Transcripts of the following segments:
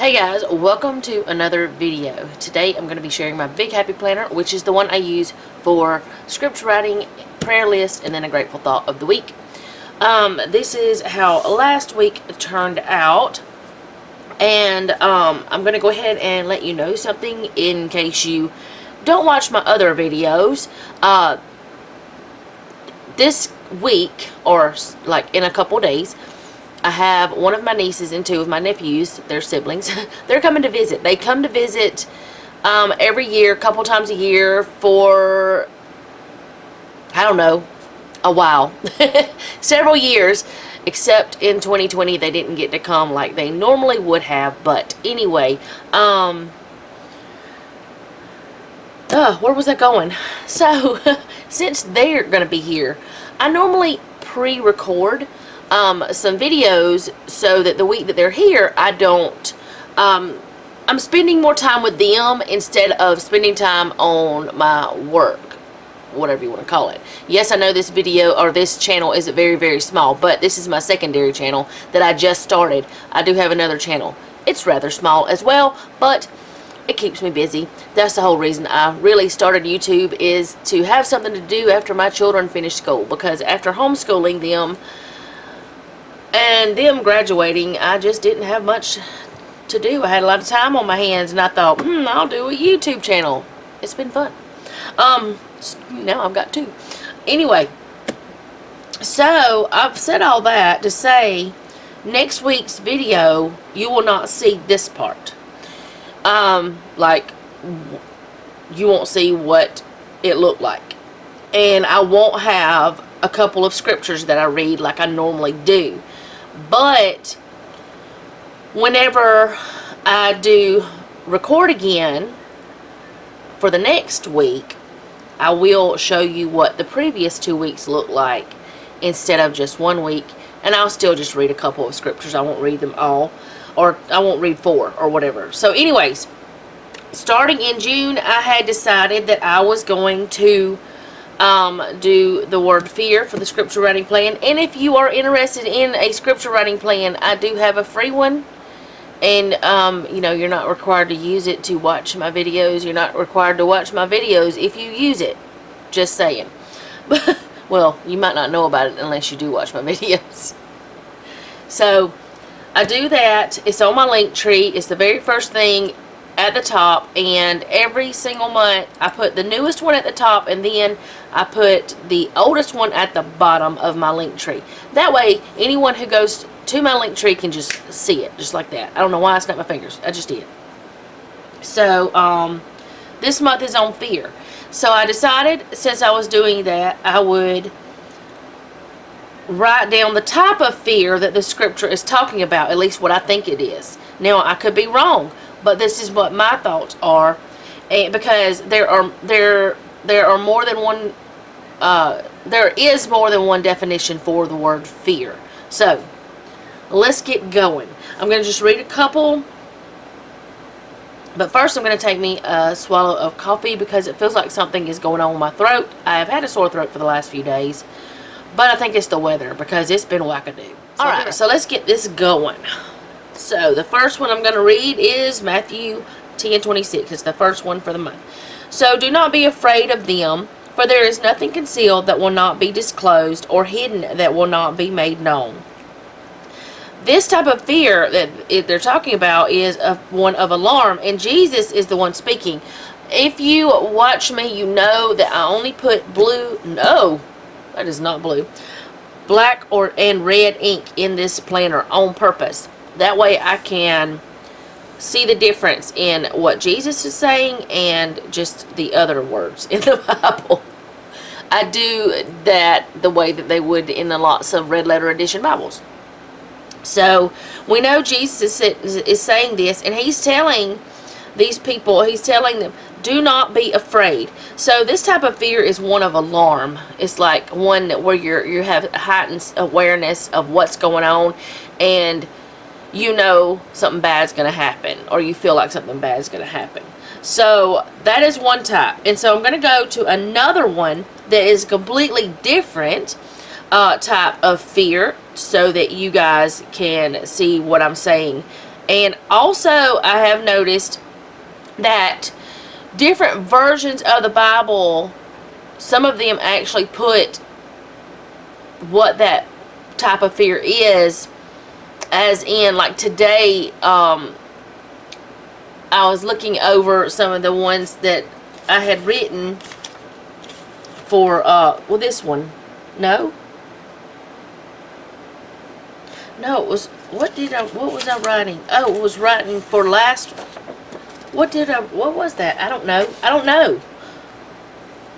Hey guys, welcome to another video. Today I'm going to be sharing my Big Happy Planner, which is the one I use for script writing, prayer list, and then a grateful thought of the week. This is how last week turned out, and I'm going to go ahead and let you know something in case you don't watch my other videos. This week, or like in a couple days, I have one of my nieces and two of my nephews, their siblings. They're coming to visit. They come to visit every year, a couple times a year for, I don't know, a while. Several years, except in 2020 they didn't get to come like they normally would have. But anyway, where was I going? So, since they're going to be here, I normally pre-record some videos so that the week that they're here, I don't, I'm spending more time with them instead of spending time on my work, whatever you want to call it. Yes, I know this video, or this channel is very, very small, but this is my secondary channel that I just started. I do have another channel. It's rather small as well, but it keeps me busy. That's the whole reason I really started YouTube, is to have something to do after my children finish school, because after homeschooling them, and them graduating, I just didn't have much to do. I had a lot of time on my hands, and I thought, I'll do a YouTube channel. It's been fun. Now I've got two. Anyway, so I've said all that to say, next week's video, you will not see this part. Like, you won't see what it looked like. And I won't have a couple of scriptures that I read like I normally do. But whenever I do record again for the next week, I will show you what the previous 2 weeks look like instead of just 1 week. And I'll still just read a couple of scriptures. I won't read them all, or I won't read 4 or whatever. So anyways, starting in June, I had decided that I was going to do the word fear for the scripture writing plan. And if you are interested in a scripture writing plan, I do have a free one. And, you know, you're not required to use it to watch my videos. You're not required to watch my videos if you use it. Just saying. Well, you might not know about it unless you do watch my videos. So, I do that. It's on my link tree. It's the very first thing at the top, and every single month I put the newest one at the top, and then I put the oldest one at the bottom of my link tree. That way anyone who goes to my link tree can just see it, just like that. I don't know why I snapped my fingers. I just did. So this month is on fear. So I decided, since I was doing that, I would write down the type of fear that the scripture is talking about, at least what I think it is. Now, I could be wrong, but this is what my thoughts are, and because there are more than one, there is more than one definition for the word fear. So let's get going. I'm going to just read a couple, but first I'm going to take me a swallow of coffee because it feels like something is going on with my throat. I have had a sore throat for the last few days, but I think it's the weather because it's been wackadoo. Alright, so let's get this going. So, the first one I'm going to read is Matthew 10:26. It's the first one for the month. So, do not be afraid of them, for there is nothing concealed that will not be disclosed, or hidden that will not be made known. This type of fear that they're talking about is one of alarm, and Jesus is the one speaking. If you watch me, you know that I only put blue, no, that is not blue, black and red ink in this planner on purpose. That way I can see the difference in what Jesus is saying and just the other words in the Bible. I do that the way that they would in the lots of red letter edition Bibles. So we know Jesus is saying this, and he's telling these people, he's telling them, do not be afraid. So this type of fear is one of alarm. It's like one where you have heightened awareness of what's going on, and you know something bad's going to happen, or you feel like something bad's going to happen. So that is one type. And so I'm going to go to another one that is completely different type of fear, so that you guys can see what I'm saying And also, I have noticed that different versions of the Bible, some of them actually put what that type of fear is, as in, like today, I was looking over some of the ones that I had written for, well, this one. No, it was, what was I writing? Oh, it was writing for last, what was that? I don't know.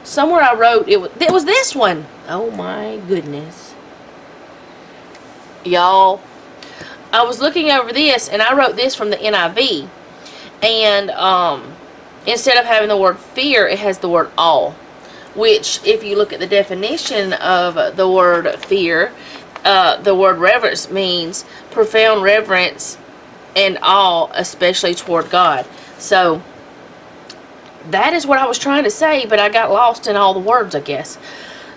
Somewhere I wrote, it was this one. Oh my goodness. Y'all, I was looking over this, and I wrote this from the NIV. And instead of having the word fear, it has the word awe. Which, if you look at the definition of the word fear, the word reverence means profound reverence and awe, especially toward God. So, that is what I was trying to say, but I got lost in all the words, I guess.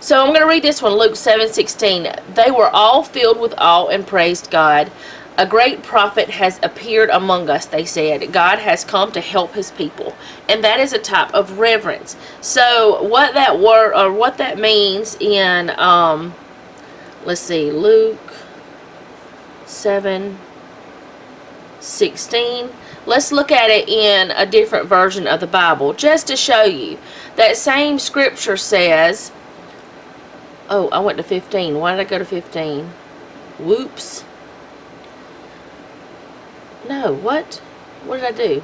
So, I'm going to read this one, Luke 7:16. They were all filled with awe and praised God. A great prophet has appeared among us, they said. God has come to help his people. And that is a type of reverence. So, what that word, or what that means in, let's see, Luke 7:16. Let's look at it in a different version of the Bible, just to show you. That same scripture says, oh, I went to 15. Why did I go to 15? Whoops. No, what? What did I do?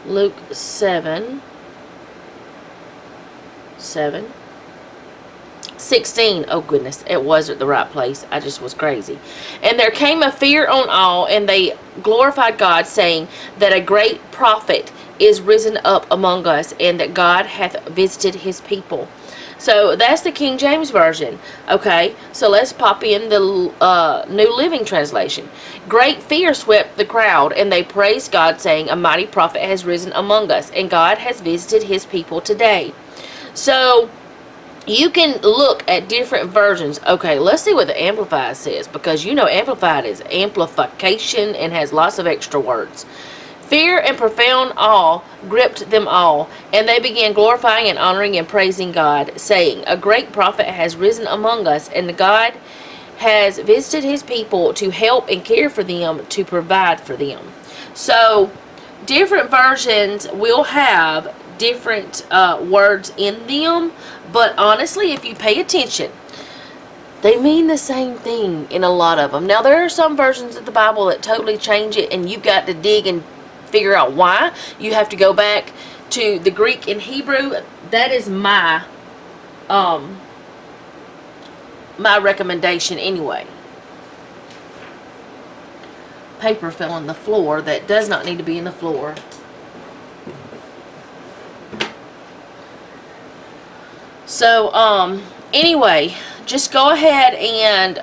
Luke 7:16. Oh goodness, it was at the right place. I just was crazy. And there came a fear on all, and they glorified God, saying that a great prophet is risen up among us, and that God hath visited his people. So that's the King James Version. Okay, so let's pop in the New Living Translation. Great fear swept the crowd, and they praised God, saying, a mighty prophet has risen among us, and God has visited his people today. So, you can look at different versions. Okay, let's see what the Amplified says, because you know Amplified is amplification and has lots of extra words. Fear and profound awe gripped them all, and they began glorifying and honoring and praising God, saying, a great prophet has risen among us, and God has visited his people to help and care for them, to provide for them. So, different versions will have different words in them, but honestly, if you pay attention, they mean the same thing in a lot of them. Now, there are some versions of the Bible that totally change it, and you've got to dig and figure out why. You have to go back to the Greek and Hebrew. That is my recommendation anyway. Paper fell on the floor that does not need to be in the floor. So, anyway, just go ahead and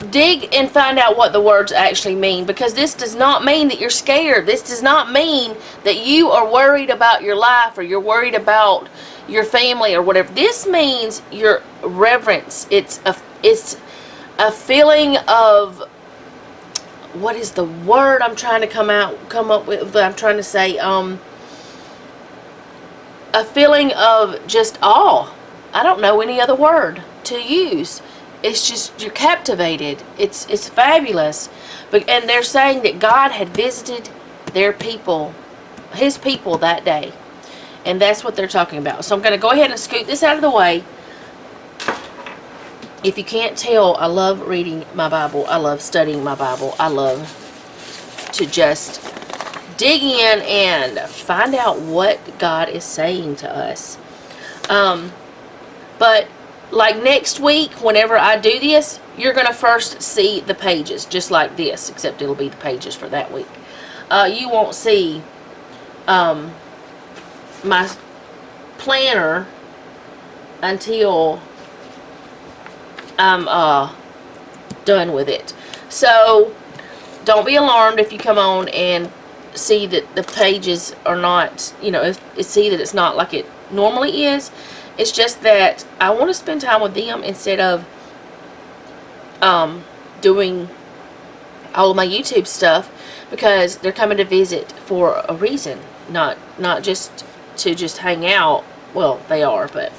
dig and find out what the words actually mean, because this does not mean that you're scared. This does not mean that you are worried about your life, or you're worried about your family or whatever. This means your reverence. It's a feeling of, what is the word I'm trying to come up with, I'm trying to say, a feeling of just awe. I don't know any other word to use. It's just, you're captivated. It's fabulous. And they're saying that God had visited their people, his people, that day. And that's what they're talking about. So I'm going to go ahead and scoot this out of the way. If you can't tell, I love reading my Bible. I love studying my Bible. I love to just dig in and find out what God is saying to us. But like next week, whenever I do this, you're going to first see the pages, just like this, except it'll be the pages for that week. You won't see my planner until I'm done with it. So, don't be alarmed if you come on and see that the pages are not, see that it's not like it normally is. It's just that I want to spend time with them instead of doing all of my YouTube stuff because they're coming to visit for a reason, not just to just hang out. Well, they are, but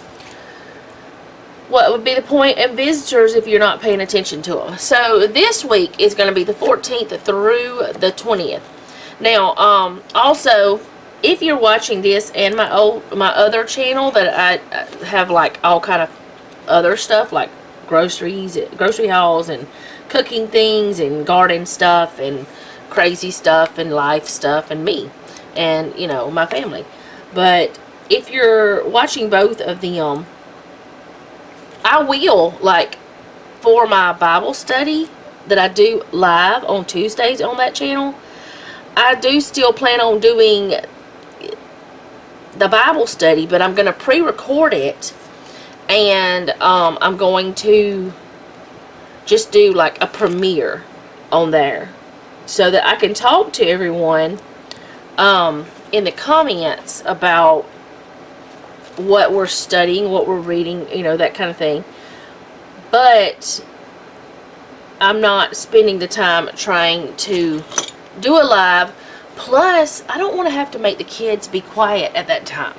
what would be the point of visitors if you're not paying attention to them? So this week is going to be the 14th through the 20th. Now, also, if you're watching this and my other channel that I have, like all kind of other stuff like grocery hauls and cooking things and garden stuff and crazy stuff and life stuff and me and, you know, my family. But if you're watching both of them, I will, like, for my Bible study that I do live on Tuesdays on that channel, I do still plan on doing the Bible study, but I'm going to pre-record it, and I'm going to just do like a premiere on there so that I can talk to everyone in the comments about what we're studying, what we're reading, you know, that kind of thing. But I'm not spending the time trying to do a live. Plus, I don't want to have to make the kids be quiet at that time.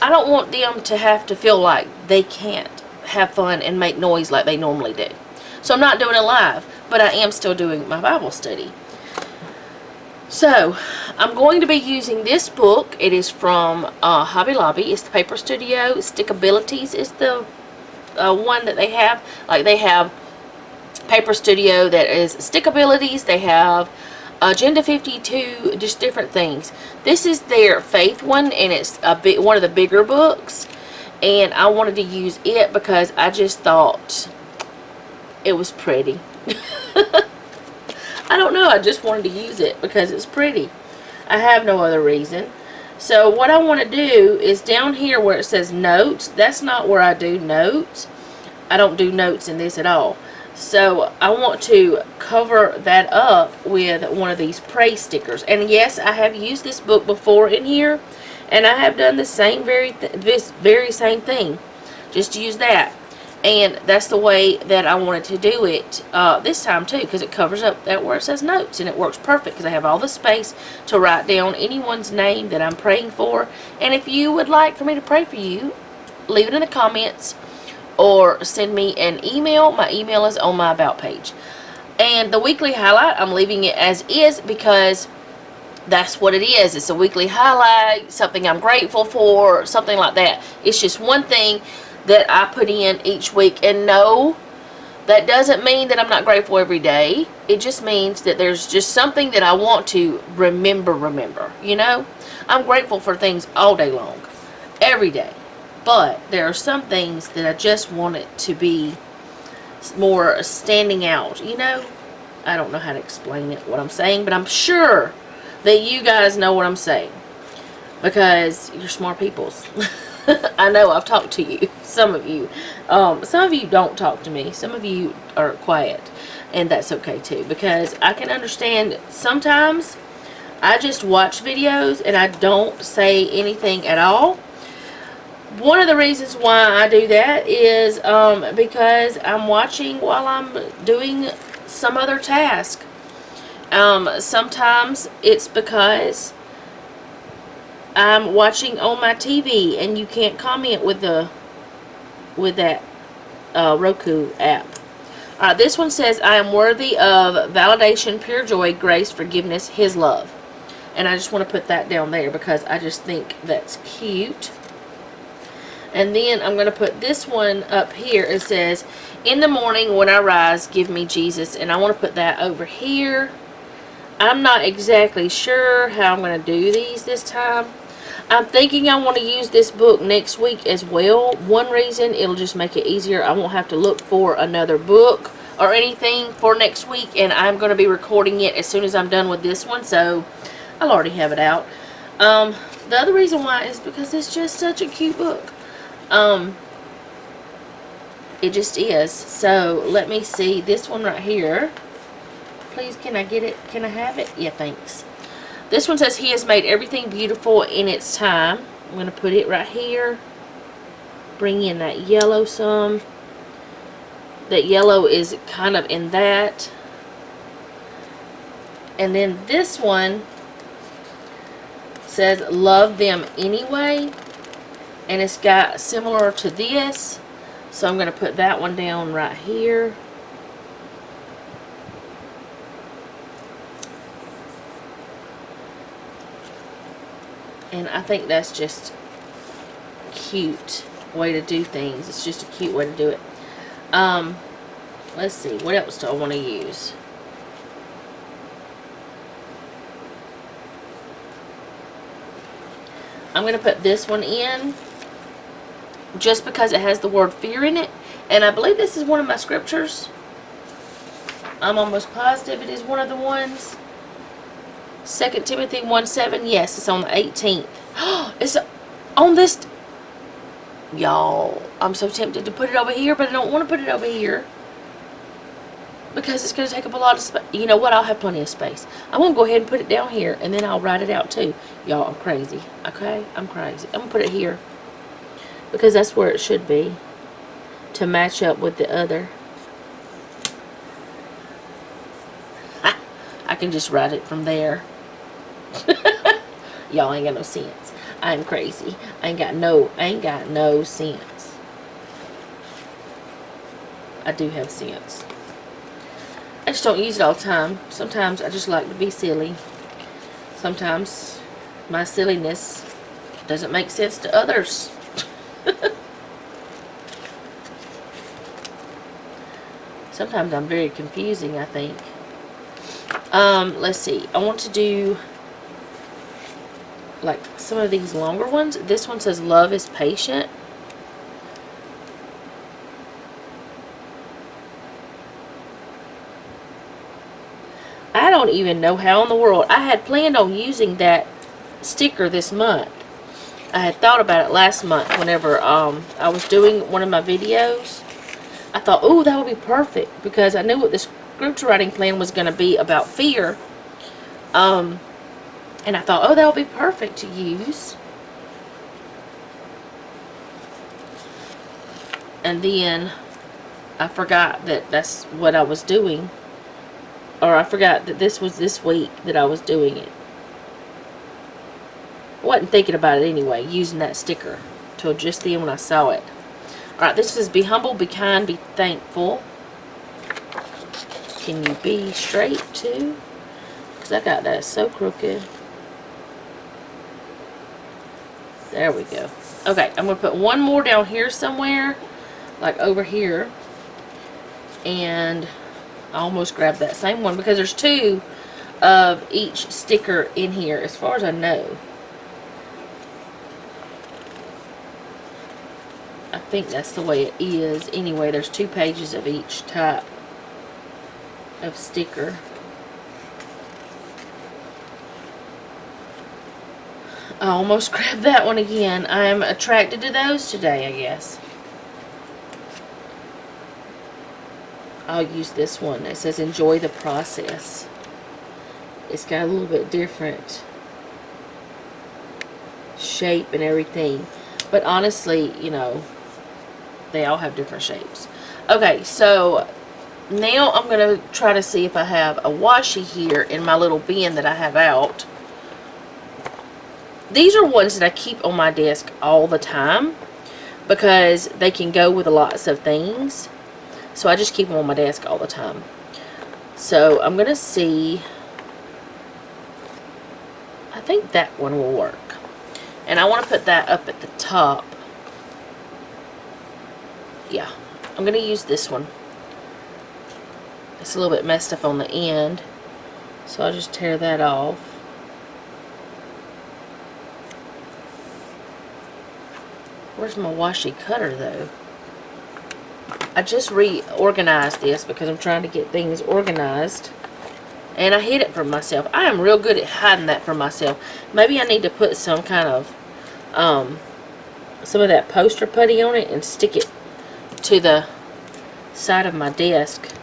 I don't want them to have to feel like they can't have fun and make noise like they normally do. So I'm not doing it live, but I am still doing my Bible study. So, I'm going to be using this book. It is from Hobby Lobby. It's the Paper Studio. Stickabilities is the one that they have. Like, they have Paper Studio that is Stickabilities. They have Agenda 52, just different things. This is their Faith one, and it's one of the bigger books. And I wanted to use it because I just thought it was pretty. I don't know, I just wanted to use it because it's pretty. I have no other reason. So what I want to do is down here where it says notes, that's not where I do notes. I don't do notes in this at all. So I want to cover that up with one of these pray stickers. And yes, I have used this book before in here, and I have done the this very same thing. Just use that. And that's the way that I wanted to do it this time too, because it covers up that where it says notes, and it works perfect because I have all the space to write down anyone's name that I'm praying for. And if you would like for me to pray for you, leave it in the comments or send me an email. My email is on my About page. And the weekly highlight, I'm leaving it as is because that's what it is. It's a weekly highlight, something I'm grateful for, something like that. It's just one thing that I put in each week. And no, that doesn't mean that I'm not grateful every day. It just means that there's just something that I want to remember, you know. I'm grateful for things all day long, every day. But there are some things that I just want it to be more standing out, you know. I don't know how to explain it, what I'm saying, but I'm sure that you guys know what I'm saying, because you're smart peoples. I know I've talked to you, some of you. Some of you don't talk to me. Some of you are quiet, and that's okay too, because I can understand sometimes I just watch videos and I don't say anything at all. One of the reasons why I do that is because I'm watching while I'm doing some other task. Sometimes it's because I'm watching on my TV and you can't comment with that Roku app. This one says, I am worthy of validation, pure joy, grace, forgiveness, His love. And I just want to put that down there because I just think that's cute. And then I'm going to put this one up here. It says, in the morning when I rise, give me Jesus. And I want to put that over here. I'm not exactly sure how I'm going to do these this time. I'm thinking I want to use this book next week as well. One reason, it'll just make it easier. I won't have to look for another book or anything for next week. And I'm going to be recording it as soon as I'm done with this one. So I'll already have it out. The other reason why is because it's just such a cute book. It just is. So let me see this one right here. Please, can I get it? Can I have it? Yeah, thanks. This one says, He has made everything beautiful in its time. I'm going to put it right here. Bring in that yellow some. That yellow is kind of in that. And then this one says love them anyway. And it's got similar to this. So I'm going to put that one down right here. And I think that's just cute way to do things. It's just a cute way to do it. Let's see, what else do I want to use? I'm going to put this one in just because it has the word fear in it. And I believe this is one of my scriptures. I'm almost positive it is one of the ones. 2 Timothy 1:7. Yes, it's on the 18th. It's on this. Y'all, I'm so tempted to put it over here, but I don't want to put it over here because it's going to take up a lot of space. You know what? I'll have plenty of space. I'm going to go ahead and put it down here, and then I'll write it out too. Y'all, I'm crazy. Okay? I'm crazy. I'm going to put it here because that's where it should be to match up with the other. I can just write it from there. Y'all ain't got no sense. I'm crazy. I ain't got no sense. I do have sense. I just don't use it all the time. Sometimes I just like to be silly. Sometimes my silliness doesn't make sense to others. Sometimes I'm very confusing, I think. Let's see. I want to do like some of these longer ones. This one says love is patient. I don't even know how in the world. I had planned on using that sticker this month. I had thought about it last month whenever I was doing one of my videos. I thought, oh, that would be perfect because I knew what this scripture writing plan was going to be about fear. And I thought, oh, that would be perfect to use. And then I forgot that that's what I was doing. Or I forgot that this was this week that I was doing it. I wasn't thinking about it anyway, using that sticker, till just then when I saw it. Alright, this says, be humble, be kind, be thankful. Can you be straight too? Because I got that so crooked. There we go. Okay, I'm going to put one more down here somewhere, like over here. And I almost grabbed that same one because there's two of each sticker in here, as far as I know. I think that's the way it is. Anyway, there's 2 pages of each type of sticker. I almost grabbed that one again. I'm attracted to those today, I guess. I'll use this one. It says enjoy the process. It's got a little bit different shape and everything. But honestly, you know, they all have different shapes. Okay, so now I'm going to try to see if I have a washi here in my little bin that I have out. These are ones that I keep on my desk all the time because they can go with lots of things. So I just keep them on my desk all the time. So I'm going to see. I think that one will work. And I want to put that up at the top. Yeah, I'm going to use this one. It's a little bit messed up on the end. So I'll just tear that off. Where's my washi cutter though? I just reorganized this because I'm trying to get things organized. And I hid it from myself. I am real good at hiding that from myself. Maybe I need to put some kind of, some of that poster putty on it and stick it to the side of my desk.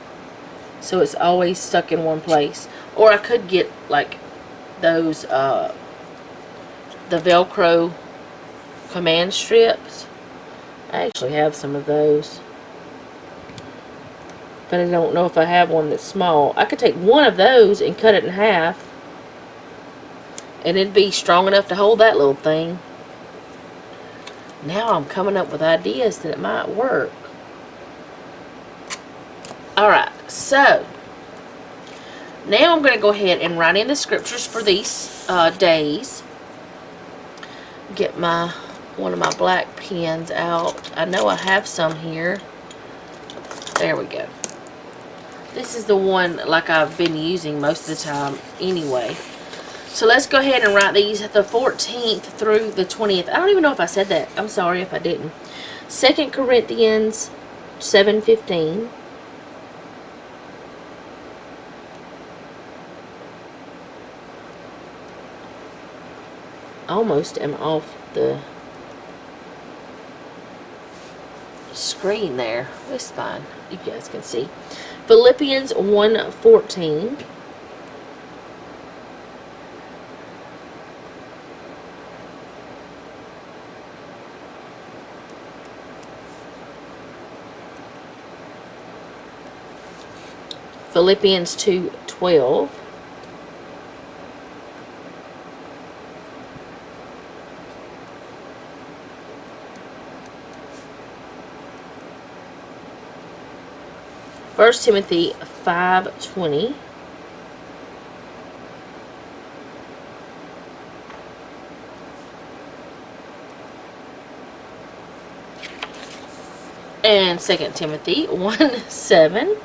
So it's always stuck in one place. Or I could get like those, the Velcro command strips. I actually have some of those. But I don't know if I have one that's small. I could take one of those and cut it in half. And it'd be strong enough to hold that little thing. Now I'm coming up with ideas that it might work. Alright, so now I'm going to go ahead and write in the scriptures for these days. Get one of my black pens out. I know I have some here. There we go. This is the one like I've been using most of the time anyway. So let's go ahead and write these the 14th through the 20th. I don't even know if I said that. I'm sorry if I didn't. 2 Corinthians 7:15. Almost am off the screen there. It's fine. You guys can see. Philippians 1:14. Philippians 2:12. First Timothy 5:20. And 2 Timothy 1:7.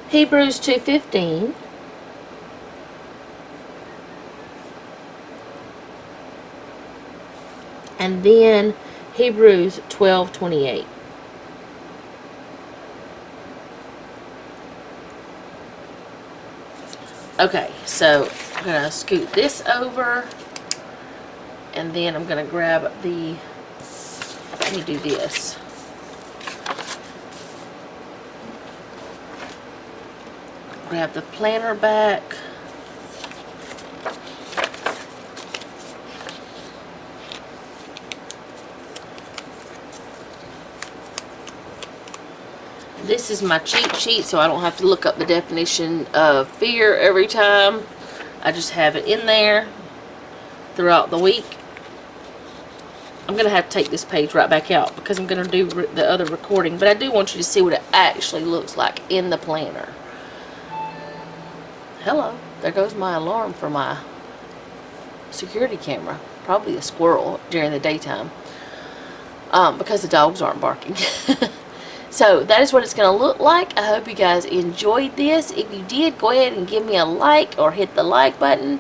Hebrews 2:15. And then Hebrews 12:28. Okay, so I'm going to scoot this over. And then I'm going to grab let me do this. Grab the planner back. This is my cheat sheet, so I don't have to look up the definition of fear every time. I just have it in there throughout the week. I'm going to have to take this page right back out because I'm going to do the other recording. But I do want you to see what it actually looks like in the planner. Hello. There goes my alarm for my security camera. Probably a squirrel during the daytime. Because the dogs aren't barking. So that is what it's going to look like. I hope you guys enjoyed this. If you did, go ahead and give me a like or hit the like button.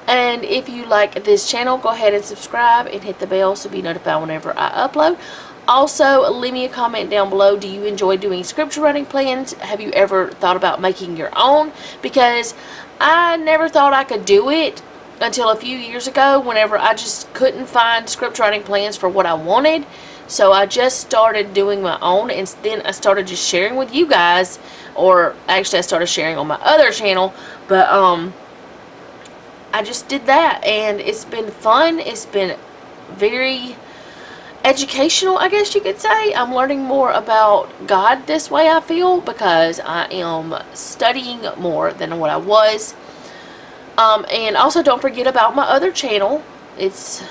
And if you like this channel, go ahead and subscribe and hit the bell so be notified whenever I upload. Also, leave me a comment down below. Do you enjoy doing scripture writing plans? Have you ever thought about making your own? Because I never thought I could do it until a few years ago whenever I just couldn't find script writing plans for what I wanted. So I just started doing my own, and then I started just sharing with you guys, or actually I started sharing on my other channel, but I just did that, and it's been fun. It's been very educational, I guess you could say. I'm learning more about God this way, I feel, because I am studying more than what I was. And also don't forget about my other channel. It's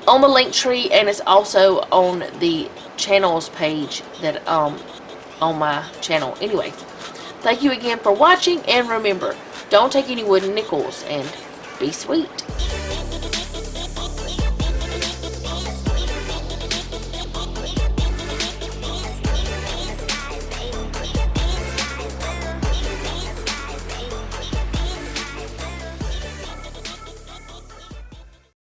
on the link tree, and it's also on the channels page that on my channel. Anyway, thank you again for watching, and remember, don't take any wooden nickels, and be sweet.